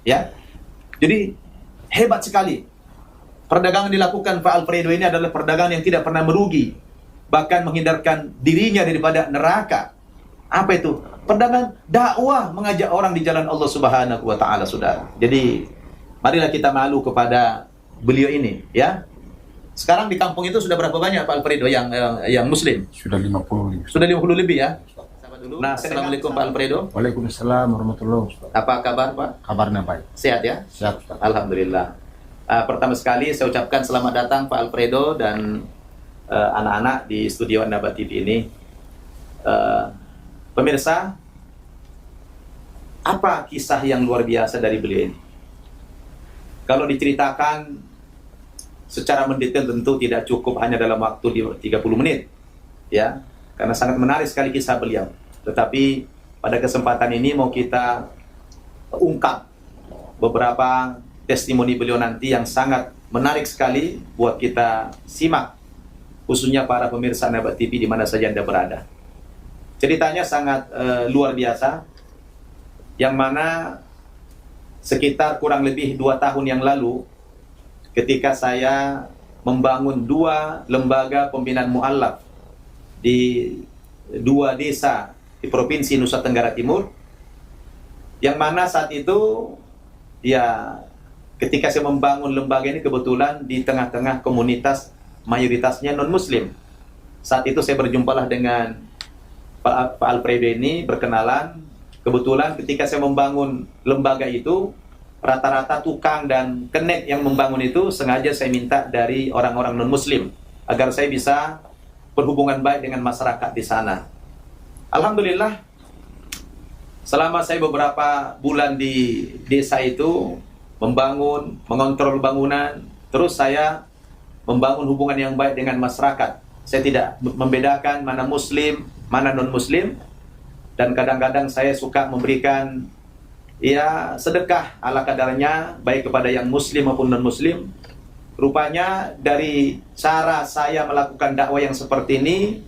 Ya, jadi hebat sekali. Perdagangan dilakukan Pak Alfredo ini adalah perdagangan yang tidak pernah merugi, bahkan menghindarkan dirinya daripada neraka. Apa itu? Perdagangan dakwah, mengajak orang di jalan Allah Subhanahu wa taala, Saudara. Jadi, marilah kita malu kepada beliau ini, ya. Sekarang di kampung itu sudah berapa banyak Pak Alfredo yang muslim? Sudah 50 lebih. Sudah 50 lebih ya? Nah, Assalamualaikum Pak Alfredo. Waalaikumsalam warahmatullahi wabarakatuh. Apa kabar Pak? Kabarnya baik. Sehat ya? Sehat, Ustaz. Alhamdulillah. Pertama sekali saya ucapkan selamat datang Pak Alfredo dan anak-anak di studio An-Naba TV ini. Pemirsa, apa kisah yang luar biasa dari beliau ini? Kalau diceritakan secara mendetail tentu tidak cukup hanya dalam waktu 30 menit, ya, karena sangat menarik sekali kisah beliau. Tetapi pada kesempatan ini mau kita ungkap beberapa testimoni beliau nanti yang sangat menarik sekali buat kita simak, khususnya para pemirsa An-Naba TV di mana saja Anda berada. Ceritanya sangat luar biasa, yang mana sekitar kurang lebih 2 tahun yang lalu, ketika saya membangun 2 lembaga pembinaan mu'allaf di 2 desa di Provinsi Nusa Tenggara Timur, yang mana saat itu, ya, ketika saya membangun lembaga ini kebetulan di tengah-tengah komunitas mayoritasnya non-muslim. Saat itu saya berjumpalah dengan Pak Alfredo ini, berkenalan. Kebetulan ketika saya membangun lembaga itu, rata-rata tukang dan kenek yang membangun itu sengaja saya minta dari orang-orang non-muslim agar saya bisa berhubungan baik dengan masyarakat di sana. Alhamdulillah, selama saya beberapa bulan di desa itu membangun, mengontrol bangunan, terus saya membangun hubungan yang baik dengan masyarakat. Saya tidak membedakan mana muslim, mana non-muslim, dan kadang-kadang saya suka memberikan, ya, sedekah ala kadarnya, baik kepada yang muslim maupun non-muslim. Rupanya dari cara saya melakukan dakwah yang seperti ini,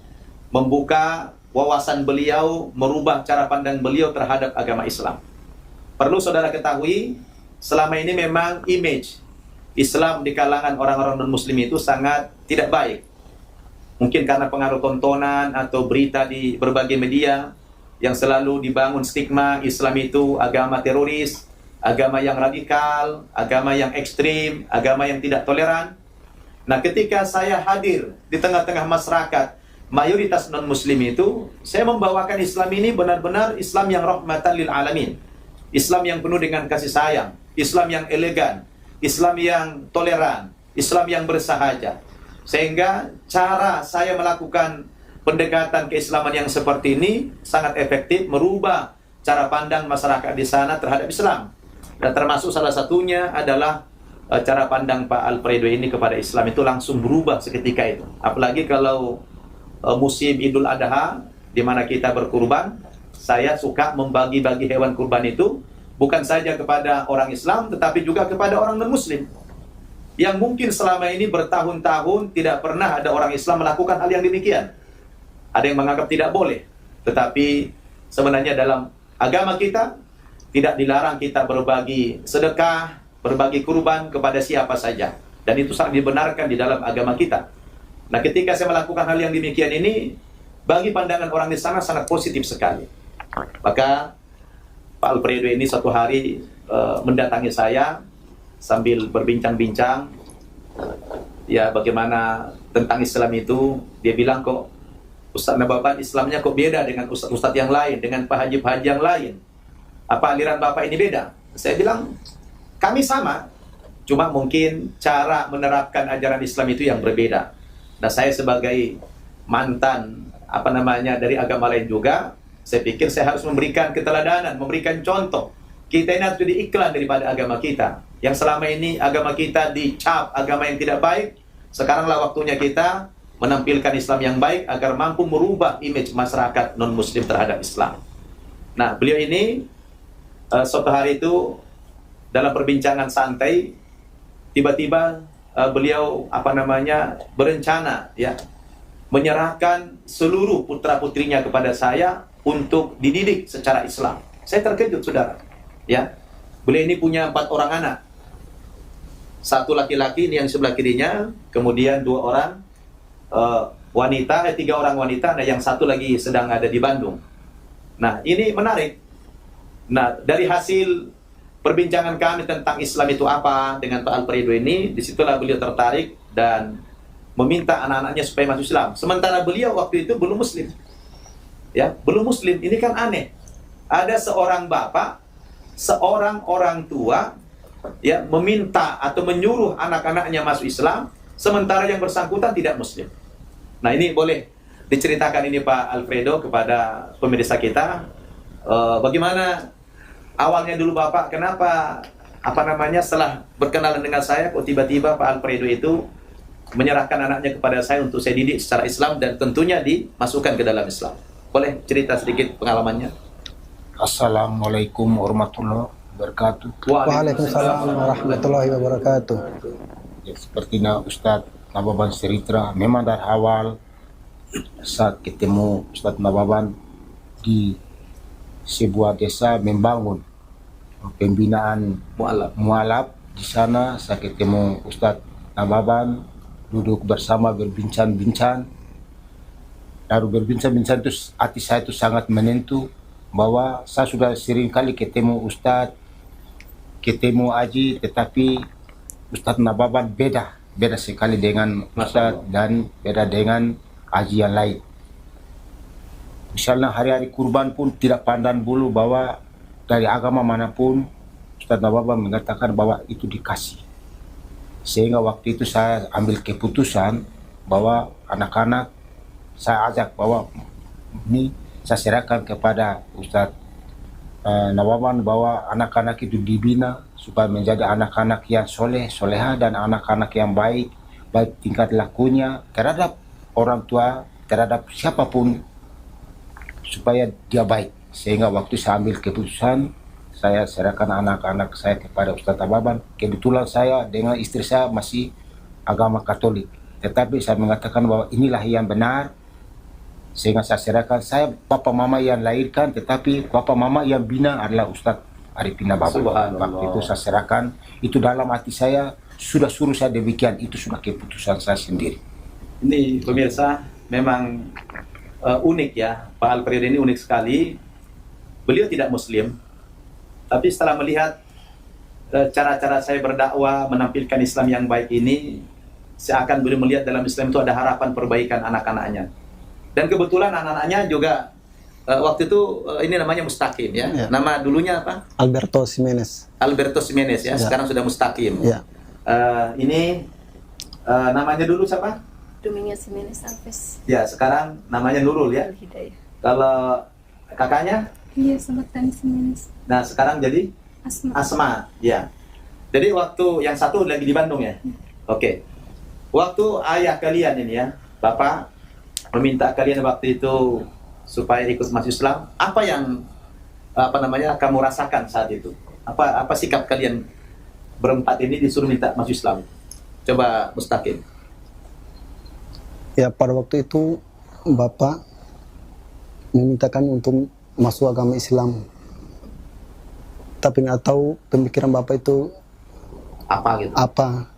membuka wawasan beliau, merubah cara pandang beliau terhadap agama Islam. Perlu saudara ketahui, selama ini memang image Islam di kalangan orang-orang non-muslim itu sangat tidak baik. Mungkin karena pengaruh tontonan atau berita di berbagai media yang selalu dibangun stigma Islam itu agama teroris, agama yang radikal, agama yang ekstrim, agama yang tidak toleran. Nah, ketika saya hadir di tengah-tengah masyarakat mayoritas non-muslim itu, saya membawakan Islam ini benar-benar Islam yang rahmatan lil alamin, Islam yang penuh dengan kasih sayang, Islam yang elegan, Islam yang toleran, Islam yang bersahaja. Sehingga cara saya melakukan pendekatan keislaman yang seperti ini sangat efektif merubah cara pandang masyarakat di sana terhadap Islam. Dan termasuk salah satunya adalah cara pandang Pak Alfredo ini kepada Islam itu langsung berubah seketika itu. Apalagi kalau musim Idul Adha, di mana kita berkurban, saya suka membagi-bagi hewan kurban itu bukan saja kepada orang Islam, tetapi juga kepada orang non-muslim yang mungkin selama ini bertahun-tahun tidak pernah ada orang Islam melakukan hal yang demikian. Ada yang menganggap tidak boleh, tetapi sebenarnya dalam agama kita tidak dilarang kita berbagi sedekah, berbagi kurban kepada siapa saja, dan itu sangat dibenarkan di dalam agama kita. Nah, ketika saya melakukan hal yang demikian ini, bagi pandangan orang di sana sangat positif sekali. Maka Pak Alfredo ini satu hari mendatangi saya sambil berbincang-bincang, ya, bagaimana tentang Islam itu. Dia bilang, kok Ustaz Nababan Islamnya kok beda dengan ustaz-ustaz yang lain, dengan Pak Haji yang lain. Apa aliran Bapak ini beda? Saya bilang, kami sama, cuma mungkin cara menerapkan ajaran Islam itu yang berbeda. Nah, saya sebagai mantan dari agama lain juga, saya pikir saya harus memberikan keteladanan, memberikan contoh. Kita ini harus jadi iklan daripada agama kita, yang selama ini agama kita dicap agama yang tidak baik. Sekaranglah waktunya kita menampilkan Islam yang baik agar mampu merubah image masyarakat non-muslim terhadap Islam. Nah, beliau ini suatu hari itu dalam perbincangan santai, tiba-tiba beliau berencana, ya, menyerahkan seluruh putra-putrinya kepada saya untuk dididik secara Islam. Saya terkejut, saudara, ya. Beliau ini punya 4 orang anak. 1 laki-laki ini yang sebelah kirinya, kemudian 2 orang wanita, 3 orang wanita, nah yang 1 lagi sedang ada di Bandung. Nah, ini menarik. Nah, dari hasil perbincangan kami tentang Islam itu apa dengan Pak Alfredo ini, disitulah beliau tertarik dan meminta anak-anaknya supaya masuk Islam. Sementara beliau waktu itu belum Muslim. Ya, belum Muslim. Ini kan aneh. Ada seorang bapak, seorang orang tua, ya, meminta atau menyuruh anak-anaknya masuk Islam, sementara yang bersangkutan tidak Muslim. Nah, ini boleh diceritakan ini Pak Alfredo kepada pemirsa kita. Bagaimana awalnya dulu Bapak, kenapa setelah berkenalan dengan saya kok tiba-tiba Pak Alfredo itu menyerahkan anaknya kepada saya untuk saya didik secara Islam dan tentunya dimasukkan ke dalam Islam. Boleh cerita sedikit pengalamannya? Assalamualaikum warahmatullahi wabarakatuh. Waalaikumsalam warahmatullahi wabarakatuh. Ya, sepertinya Ustadz Nababan cerita, memang dari awal saat ketemu Ustadz Nababan di sebuah desa membangun pembinaan mualaf. Di sana saya ketemu Ustadz Nababan, duduk bersama berbincang-bincang. Lalu berbincang-bincang itu hati saya itu sangat menentu bahwa saya sudah sering kali ketemu Ustadz, ketemu Aji, tetapi Ustadz Nababan beda sekali dengan Ustadz dan beda dengan Aji yang lain. Misalnya hari-hari kurban pun tidak pandang bulu bahwa dari agama manapun Ustadz Nababan mengatakan bahwa itu dikasih. Sehingga waktu itu saya ambil keputusan bahwa anak-anak saya ajak bahwa ini saya serahkan kepada Ustadz Nababan bahwa anak-anak itu dibina supaya menjadi anak-anak yang soleh, soleha dan anak-anak yang baik tingkat lakunya terhadap orang tua, terhadap siapapun supaya dia baik. Sehingga waktu saya ambil keputusan, saya serahkan anak-anak saya kepada Ustadz Nababan. Kebetulan saya dengan istri saya masih agama Katolik, tetapi saya mengatakan bahwa inilah yang benar. Sehingga saya serahkan, saya papa mama yang lahirkan, tetapi papa mama yang bina adalah Ustadz Arifin Nababan. Waktu itu saya serahkan, itu dalam hati saya sudah suruh saya demikian, itu sudah keputusan saya sendiri. Ini pemirsa memang unik ya, Pak Alfredo ini unik sekali. Beliau tidak Muslim, tapi setelah melihat cara-cara saya berdakwah, menampilkan Islam yang baik ini, seakan beliau melihat dalam Islam itu ada harapan perbaikan anak-anaknya. Dan kebetulan anak-anaknya juga waktu itu ini namanya Mustaqim ya. Nama dulunya apa? Alberto Jimenez. Alberto Jimenez ya. Sekarang sudah Mustaqim. Ya. Ini namanya dulu siapa? Dominga Jimenez Alves. Ya, sekarang namanya Nurul ya. Al-Hidayah. Kalau kakaknya? Iya, Sematani Jimenez. Nah, sekarang jadi Asma. Ya. Jadi waktu yang satu lagi di Bandung ya. Oke. Waktu ayah kalian ini ya, Bapak meminta kalian waktu itu supaya ikut masuk Islam, apa yang kamu rasakan saat itu? Apa sikap kalian berempat ini disuruh minta masuk Islam? Coba Mustaqim. Ya, pada waktu itu Bapak memintakan untuk masuk agama Islam. Tapi nggak tahu pemikiran Bapak itu apa gitu. Apa?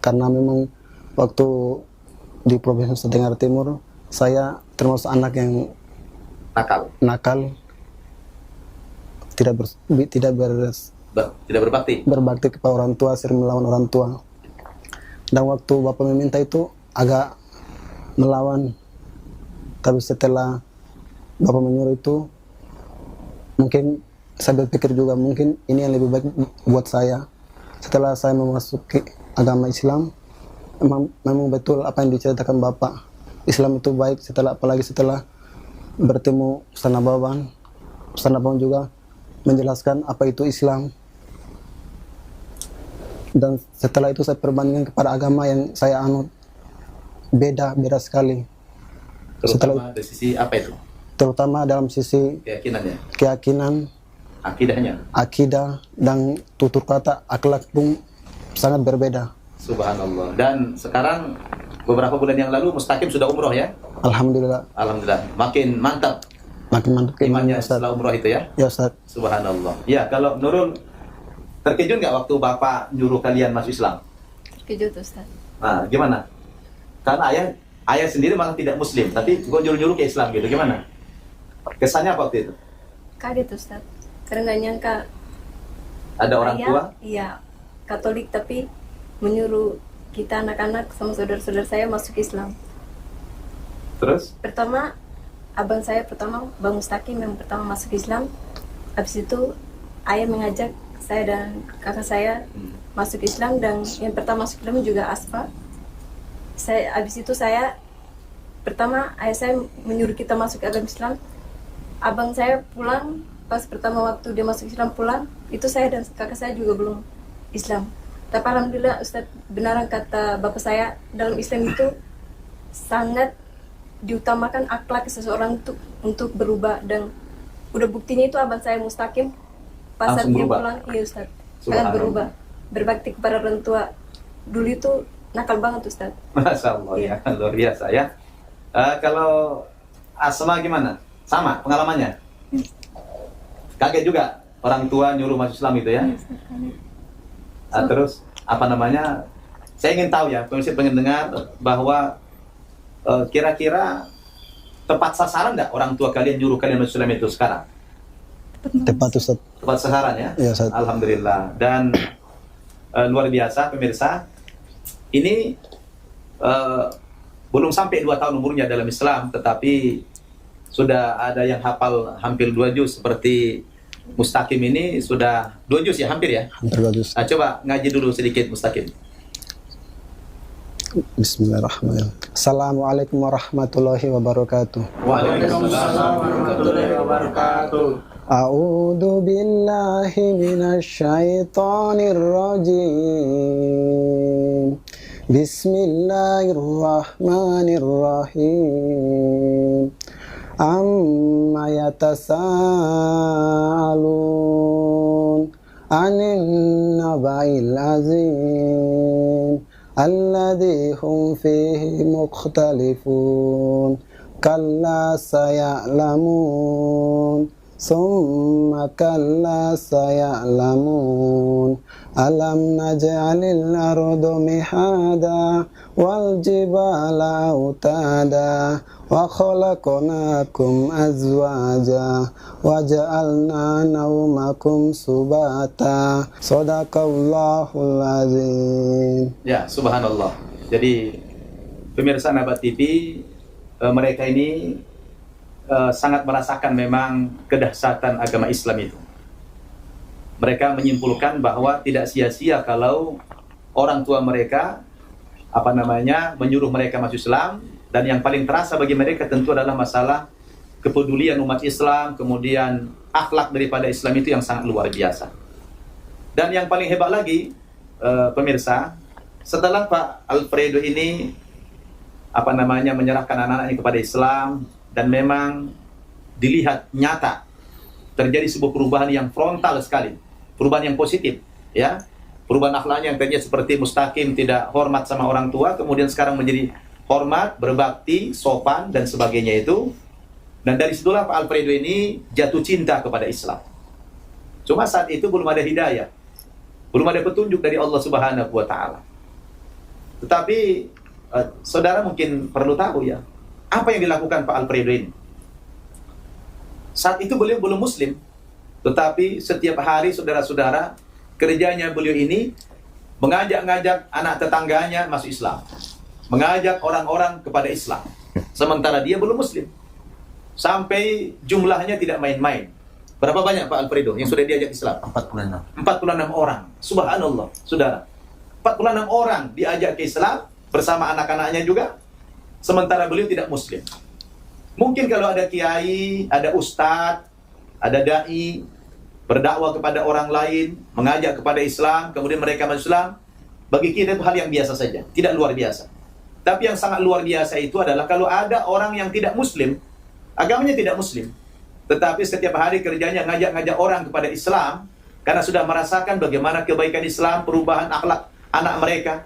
Karena memang waktu di Provinsi Nusa Tenggara Timur, saya termasuk anak yang nakal, tidak berbakti kepada orang tua, sering melawan orang tua. Dan waktu Bapak meminta itu agak melawan, tapi setelah Bapak menyuruh itu, mungkin saya berpikir juga mungkin ini yang lebih baik buat saya. Setelah saya memasuki agama Islam, memang betul apa yang diceritakan Bapak. Islam itu baik, apalagi setelah bertemu Ustadz Nababan. Ustadz Nababan juga menjelaskan apa itu Islam. Dan setelah itu saya perbandingkan kepada agama yang saya anut, beda sekali. Terutama dari sisi apa itu? Terutama dalam sisi keyakinan, akidah dan tutur kata, akhlak pun sangat berbeda. Subhanallah. Dan sekarang beberapa bulan yang lalu Mustaqim sudah umroh ya? Alhamdulillah. Makin mantap imannya setelah umroh itu ya? Ya Ustaz. Subhanallah. Ya, kalau Nurul Terkejut nggak waktu Bapak nyuruh kalian masuk Islam? Terkejut Ustaz. Nah, gimana? Karena ayah sendiri malah tidak Muslim, tapi kok nyuruh-nyuruh ke Islam gitu, gimana? Kesannya apa waktu itu? Kaget Ustaz. Karena nggak nyangka Ada orang ayah, tua? iya, Katolik tapi menyuruh kita anak-anak sama saudara-saudara saya masuk Islam. Terus? Pertama, abang saya pertama, Bang Mustaqim yang pertama masuk Islam. Habis itu ayah mengajak saya dan kakak saya masuk Islam, dan yang pertama masuk Islam juga Asfa. Habis itu saya pertama ayah saya menyuruh kita masuk agama Islam. Abang saya pulang pas pertama waktu dia masuk Islam pulang, itu saya dan kakak saya juga belum Islam. Tapi alhamdulillah Ustadz, benaran kata bapak saya, dalam Islam itu sangat diutamakan akhlak seseorang untuk berubah, dan udah buktinya itu abang saya Mustaqim pas saat Langsung dia berubah? pulang, iya Ustadz, sangat Subhanallah. berubah, berbakti kepada orang tua. Dulu itu nakal banget Ustadz. Masya Allah ya, luar biasa ya. Kalau Asma gimana? Sama pengalamannya? Kaget juga orang tua nyuruh masuk Islam itu ya? Terus apa namanya? Saya ingin tahu ya, pemirsa pengen dengar bahwa kira-kira tepat sasaran nggak orang tua kalian nyuruh kalian masuk Islam itu sekarang? Tepat Ustaz. Tepat sasaran ya? Iya, Ustaz. Alhamdulillah. Dan luar biasa pemirsa, ini belum sampai 2 tahun umurnya dalam Islam, tetapi sudah ada yang hafal hampir 2 juz seperti Mustaqim ini, sudah 2 juz ya, hampir ya. Hampir bagus. Nah, coba ngaji dulu sedikit Mustaqim. Bismillahirrahmanirrahim. Assalamualaikum warahmatullahi wabarakatuh. Waalaikumsalam warahmatullahi wabarakatuh. A'udzu billahi minasyaitonir rajim. Bismillahirrahmanirrahim. Amma yatasaalun 'anil naba'il azim alladzi hum fihi mukhtalifun kalla saya'lamun summa kalla saya'lamun alam naj'alil arda mihada wal jibala autada wa khalaqnakum azwaja wa ja'alna naumakum subata sadaqallahul azim. Ya, subhanallah. Jadi pemirsa Nabat TV, mereka ini sangat merasakan memang kedahsyatan agama Islam itu. Mereka menyimpulkan bahwa tidak sia-sia kalau orang tua mereka menyuruh mereka masuk Islam, dan yang paling terasa bagi mereka tentu adalah masalah kepedulian umat Islam, kemudian akhlak daripada Islam itu yang sangat luar biasa. Dan yang paling hebat lagi, pemirsa, setelah Pak Alfredo ini menyerahkan anak-anaknya kepada Islam, dan memang dilihat nyata terjadi sebuah perubahan yang frontal sekali, perubahan yang positif, ya, perubahan akhlaknya yang tadinya seperti Mustaqim, tidak hormat sama orang tua, kemudian sekarang menjadi hormat, berbakti, sopan dan sebagainya itu. Dan dari situlah Pak Alfredo ini jatuh cinta kepada Islam. Cuma saat itu belum ada hidayah, belum ada petunjuk dari Allah Subhanahu wa Ta'ala. Tetapi saudara mungkin perlu tahu ya, apa yang dilakukan Pak Alfredo ini. Saat itu beliau belum Muslim, tetapi setiap hari saudara-saudara, kerjanya beliau ini mengajak-ngajak anak tetangganya masuk Islam, mengajak orang-orang kepada Islam, sementara dia belum Muslim. Sampai jumlahnya tidak main-main. Berapa banyak Pak Alfredo yang sudah diajak Islam? 46. 46 orang. Subhanallah, saudara. 46 orang diajak ke Islam bersama anak-anaknya juga, sementara beliau tidak Muslim. Mungkin kalau ada kiai, ada ustadz, ada dai, berdakwah kepada orang lain, mengajak kepada Islam, kemudian mereka masuk Islam, bagi kita itu hal yang biasa saja, tidak luar biasa. Tapi yang sangat luar biasa itu adalah kalau ada orang yang tidak Muslim, agamanya tidak Muslim, tetapi setiap hari kerjanya ngajak-ngajak orang kepada Islam, karena sudah merasakan bagaimana kebaikan Islam, perubahan akhlak anak mereka.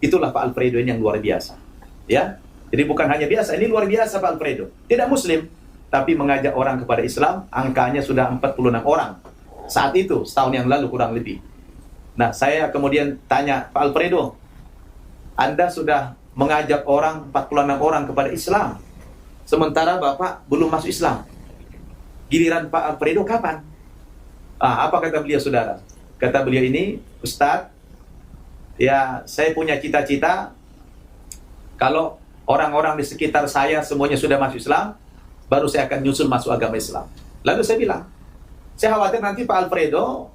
Itulah Pak Alfredo ini yang luar biasa, ya. Jadi bukan hanya biasa, ini luar biasa Pak Alfredo. Tidak Muslim, tapi mengajak orang kepada Islam. Angkanya sudah 46 orang saat itu, setahun yang lalu kurang lebih. Nah, saya kemudian tanya, Pak Alfredo, Anda sudah mengajak orang 46 orang kepada Islam, sementara Bapak belum masuk Islam. Giliran Pak Alfredo kapan? Apa kata beliau, saudara? Kata beliau ini, Ustadz, ya saya punya cita-cita, kalau orang-orang di sekitar saya semuanya sudah masuk Islam, baru saya akan nyusul masuk agama Islam. Lalu saya bilang, saya khawatir nanti Pak Alfredo,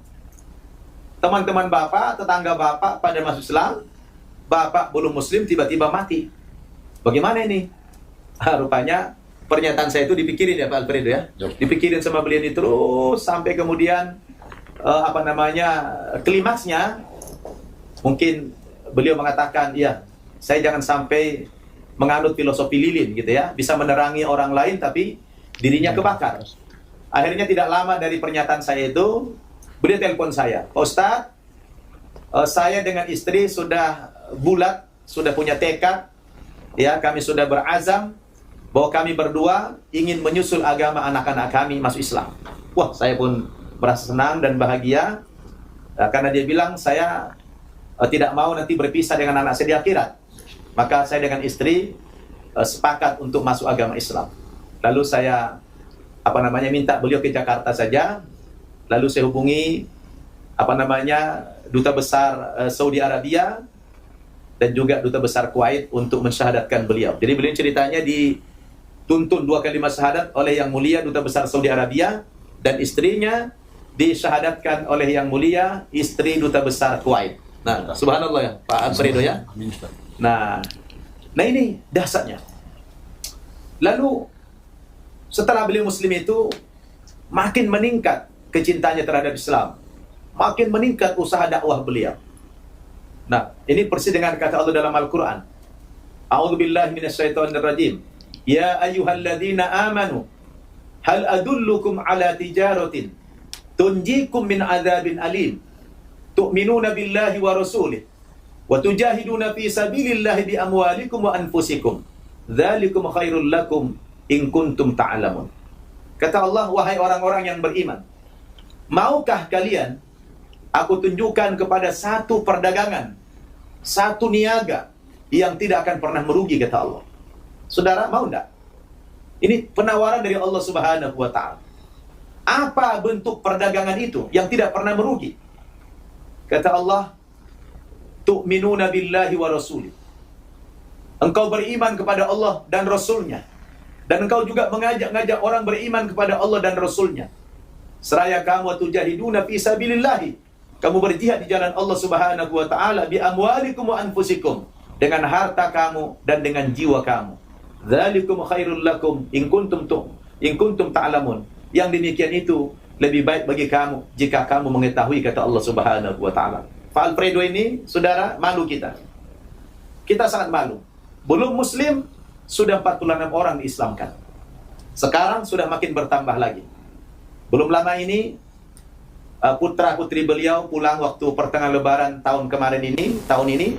teman-teman Bapak, tetangga Bapak pada masuk Islam, Bapak belum Muslim, tiba-tiba mati. Bagaimana ini? Rupanya pernyataan saya itu dipikirin ya Pak Alfredo ya. Dipikirin sama beliau ini terus sampai kemudian klimaksnya mungkin beliau mengatakan, iya, saya jangan sampai menganut filosofi lilin gitu ya, bisa menerangi orang lain tapi dirinya kebakar. Akhirnya tidak lama dari pernyataan saya itu, beliau telepon saya, Pak Ustadz, saya dengan istri sudah bulat, sudah punya tekad, ya kami sudah berazam bahwa kami berdua ingin menyusul agama anak-anak kami masuk Islam. Wah, saya pun merasa senang dan bahagia, karena dia bilang saya tidak mau nanti berpisah dengan anak saya di akhirat. Maka saya dengan istri sepakat untuk masuk agama Islam. Lalu saya minta beliau ke Jakarta saja. Lalu saya hubungi Duta Besar Saudi Arabia dan juga Duta Besar Kuwait untuk mensyahadatkan beliau. Jadi beliau ceritanya dituntun 2 kalimat syahadat oleh Yang Mulia Duta Besar Saudi Arabia, dan istrinya disyahadatkan oleh Yang Mulia istri Duta Besar Kuwait. Nah, subhanallah ya Pak Alfredo ya. Nah ini dahsyatnya. Lalu setelah beliau Muslim itu makin meningkat kecintanya terhadap Islam, makin meningkat usaha dakwah beliau. Nah, ini persis dengan kata Allah dalam Al-Quran. A'udzubillahi minasyaitonirrajim. Ya ayyuhalladzina amanu, hal adullukum ala tijaratin tunjikum min adzabin alim. Tu'minuna billahi wa rasulih wa tujahiduna fi sabilillahi bi amwalikum wa anfusikum. Dzalikum khairul lakum in kuntum ta'lamun. Kata Allah, wahai orang-orang yang beriman, maukah kalian aku tunjukkan kepada satu perdagangan, satu niaga yang tidak akan pernah merugi, kata Allah. Saudara, mau enggak? Ini penawaran dari Allah Subhanahu wa ta'ala. Apa bentuk perdagangan itu yang tidak pernah merugi? Kata Allah, tu'minuna billahi wa rasulih. Engkau beriman kepada Allah dan Rasulnya, dan engkau juga mengajak-ngajak orang beriman kepada Allah dan Rasulnya. Seraya kamu tujahiduna fi sabilillahi, kamu berjihad di jalan Allah Subhanahu wa ta'ala, bi amwalikum wa anfusikum, dengan harta kamu dan dengan jiwa kamu. Dzalikum khairul lakum in kuntum ta'lamun. Yang demikian itu lebih baik bagi kamu jika kamu mengetahui, kata Allah Subhanahu wa ta'ala. Pak Alfredo ini, saudara, malu kita. Kita sangat malu. Belum Muslim, sudah 46 orang diislamkan. Sekarang sudah makin bertambah lagi. Belum lama ini, putra-putri beliau pulang waktu pertengahan Lebaran tahun ini.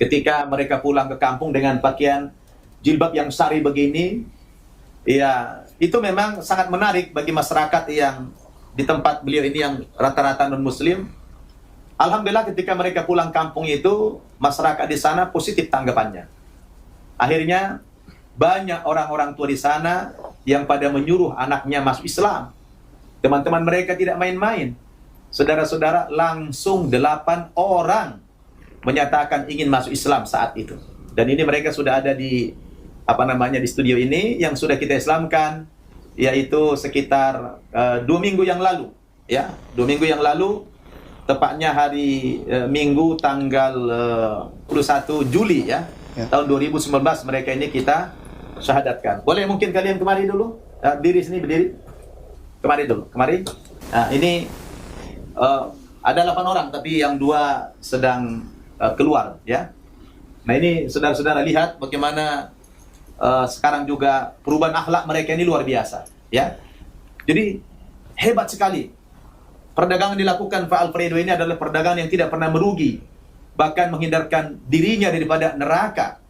Ketika mereka pulang ke kampung dengan pakaian jilbab yang syari begini, ya itu memang sangat menarik bagi masyarakat yang di tempat beliau ini yang rata-rata non-Muslim. Alhamdulillah ketika mereka pulang kampung itu, masyarakat di sana positif tanggapannya. Akhirnya banyak orang-orang tua di sana yang pada menyuruh anaknya masuk Islam. Teman-teman mereka tidak main-main. Saudara-saudara, langsung 8 orang menyatakan ingin masuk Islam saat itu. Dan ini mereka sudah ada di di studio ini yang sudah kita Islamkan, yaitu sekitar 2 minggu yang lalu, ya, 2 minggu yang lalu, tepatnya hari Minggu tanggal 21 Juli ya, tahun 2019 mereka ini kita syahadatkan. Boleh mungkin kalian kemari dulu, berdiri sini, berdiri, kemari dulu, kemari. Nah, ini ada 8 orang, tapi yang 2 sedang keluar, ya. Nah ini saudara-saudara lihat bagaimana sekarang juga perubahan akhlak mereka ini luar biasa, ya. Jadi hebat sekali. Perdagangan dilakukan Pak Alfredo ini adalah perdagangan yang tidak pernah merugi, bahkan menghindarkan dirinya daripada neraka.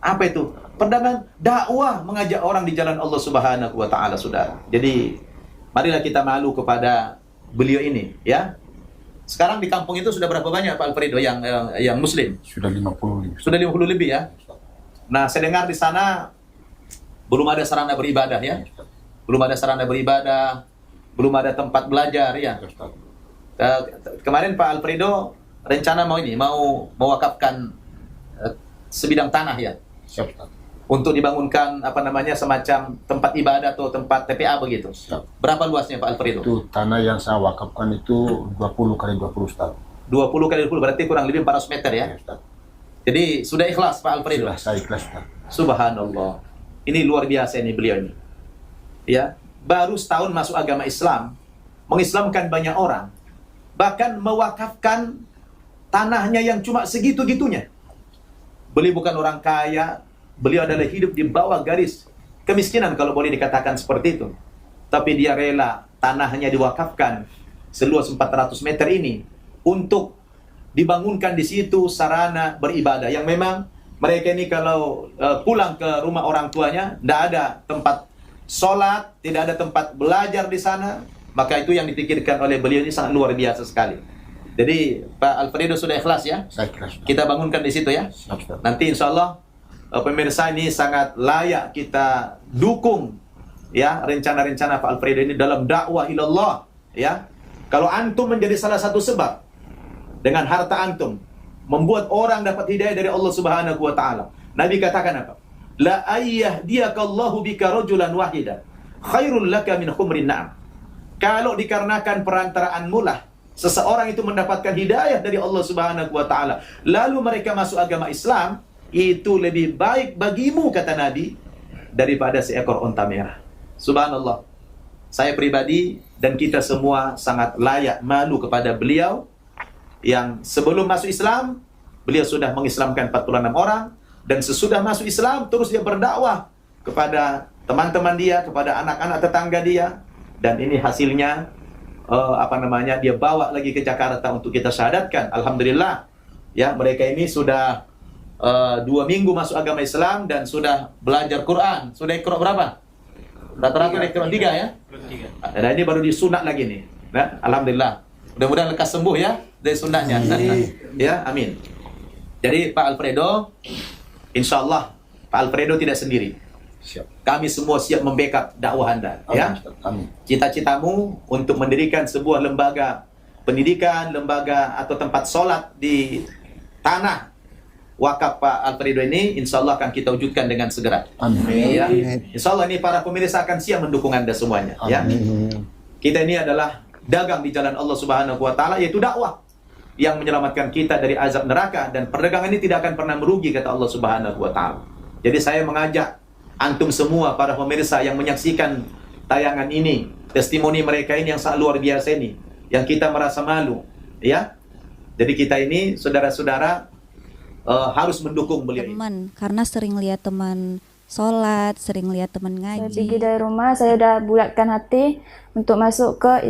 Apa itu? Perdagangan dakwah, mengajak orang di jalan Allah Subhanahu wa ta'ala, saudara. Jadi marilah kita malu kepada beliau ini, ya. Sekarang di kampung itu sudah berapa banyak Pak Alfredo yang Muslim? Sudah 50 lebih. Sudah 50 lebih ya. Nah, saya dengar di sana belum ada sarana beribadah ya. Belum ada sarana beribadah, belum ada tempat belajar ya. Kemarin Pak Alfredo rencana mau mewakafkan sebidang tanah ya. Siap, Ustaz. Untuk dibangunkan semacam tempat ibadah atau tempat TPA begitu. Siap. Berapa luasnya Pak Alfredo? Itu tanah yang saya wakafkan itu 20 kali 20, Ustaz. 20 kali 20 berarti kurang lebih 400 meter ya. Ya, Ustaz. Jadi sudah ikhlas Pak Alfredo. Sudah saya ikhlas, Ustaz. Subhanallah. Ini luar biasa ini beliau ini. Ya, baru setahun masuk agama Islam, mengislamkan banyak orang. Bahkan mewakafkan tanahnya yang cuma segitu-gitunya. Beliau bukan orang kaya, beliau adalah hidup di bawah garis kemiskinan kalau boleh dikatakan seperti itu. Tapi dia rela tanahnya diwakafkan seluas 400 meter ini untuk dibangunkan di situ sarana beribadah yang memang mereka ini kalau pulang ke rumah orang tuanya tidak ada tempat sholat, tidak ada tempat belajar di sana, maka itu yang dipikirkan oleh beliau ini sangat luar biasa sekali. Jadi Pak Alfredo sudah ikhlas ya? Saya ikhlas, Ustaz. Kita bangunkan di situ ya. Siap, Ustaz. Nanti insya Allah pemirsa ini sangat layak kita dukung ya rencana-rencana Pak Alfredo ini dalam dakwah ilallah ya. Kalau antum menjadi salah satu sebab dengan harta antum membuat orang dapat hidayah dari Allah Subhanahu wa taala. Nabi katakan apa? La ayyahdiyallahu bika rajulan wahida khairul laka min humrin na'am. Kalau dikarenakan perantaraanmu lah seseorang itu mendapatkan hidayah dari Allah Subhanahu wa taala, lalu mereka masuk agama Islam, itu lebih baik bagimu kata Nabi daripada seekor unta merah. Subhanallah. Saya pribadi dan kita semua sangat layak malu kepada beliau yang sebelum masuk Islam beliau sudah mengislamkan 46 orang, dan sesudah masuk Islam terus dia berdakwah kepada teman-teman dia, kepada anak-anak tetangga dia, dan ini hasilnya dia bawa lagi ke Jakarta untuk kita syahadatkan. Alhamdulillah ya, mereka ini sudah 2 minggu masuk agama Islam dan sudah belajar Quran. Sudah Iqra berapa? Rata-rata Iqra 3 ya? Dan ini baru disunat lagi nih. Nah, alhamdulillah. Mudah-mudahan lekas sembuh ya dari sunatnya. Ya, amin. Jadi Pak Alfredo, insyaallah Pak Alfredo tidak sendiri. Siap. Kami semua siap membackup dakwah Anda ya. Amin. Cita-citamu untuk mendirikan sebuah lembaga pendidikan, lembaga atau tempat sholat di tanah wakaf Pak Alfredo ini, insya Allah akan kita wujudkan dengan segera. Amin. Ya. Insya Allah ini para pemirsa akan siap mendukung Anda semuanya. Ya. Kita ini adalah dagang di jalan Allah Subhanahu wa taala, yaitu dakwah yang menyelamatkan kita dari azab neraka, dan perdagangan ini tidak akan pernah merugi kata Allah Subhanahu wa taala. Jadi saya mengajak antum semua para pemirsa yang menyaksikan tayangan ini, testimoni mereka ini yang sangat luar biasa ini, yang kita merasa malu, ya. Jadi kita ini saudara-saudara harus mendukung beliau ini. Teman, karena sering lihat teman sholat, sering lihat teman Saya ngaji. pergi dari rumah, saya udah bulatkan hati untuk masuk ke